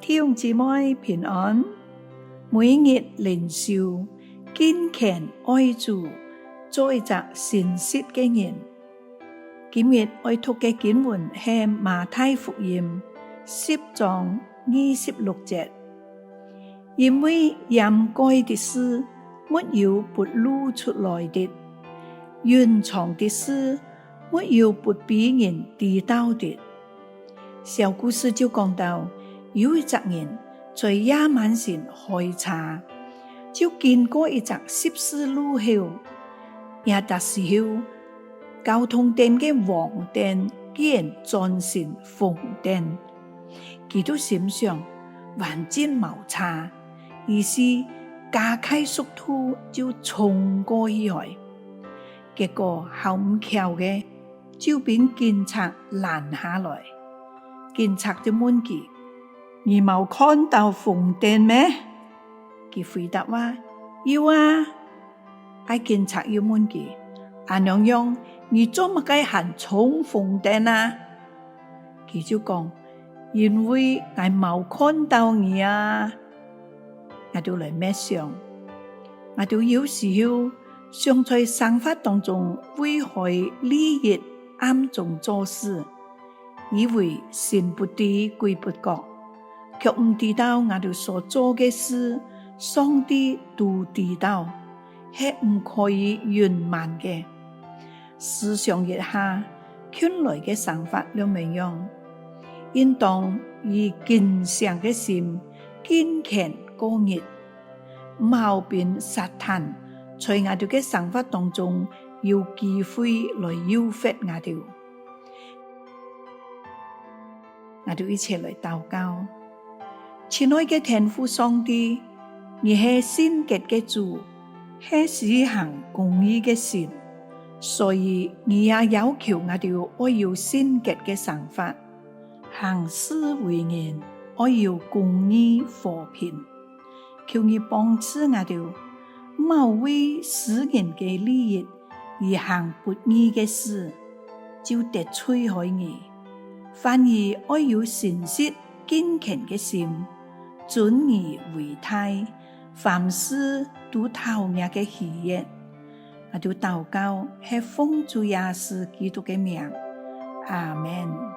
弟兄姊妹平安，每日靈修，堅強愛主，做一個誠實嘅人。今日愛讀嘅經文係馬太福音10章26節，因為掩蓋的事沒有不露出來的，隱藏的事沒有不被人知道的。小故事就講到，有一個人在夜晚時開車，就經過一個十字路口，也達時候交通燈嘅黃燈竟然轉成紅燈，佢都心想環境冇差，於是加快速度就衝過去，結果好唔巧嘅就俾警察攔下來。警察就問佢：你冇看到紅燈咩？佢回答話：有啊。警察又問佢：阿娘樣，你做乜嘅行衝紅燈啊？佢就講：因為我冇看到你啊。我就來默想，我就有時候想在生活當中危害利益，暗中做事，以為神不知鬼不覺，卻唔知道我哋所做嘅事，上帝都知道，係唔可以隱瞞嘅。思想一下，近來嘅想法兩樣，應當以堅強嘅心，堅強過日，唔好俾撒旦在我哋嘅想法當中有機會來誘惑我哋。我哋一齊來禱告。親愛嘅天父上帝，你係聖潔嘅主，係施行公義嘅神，所以你也要求我哋愛有聖潔嘅想法，行事為人愛有公義和平。求你幫助我哋，唔好為私人嘅利益而行不義嘅事，就得罪害你。反而愛有誠實堅強嘅心，尊而為大，凡事都討你嘅喜悅。我就禱告係奉主耶穌基督嘅名，阿們。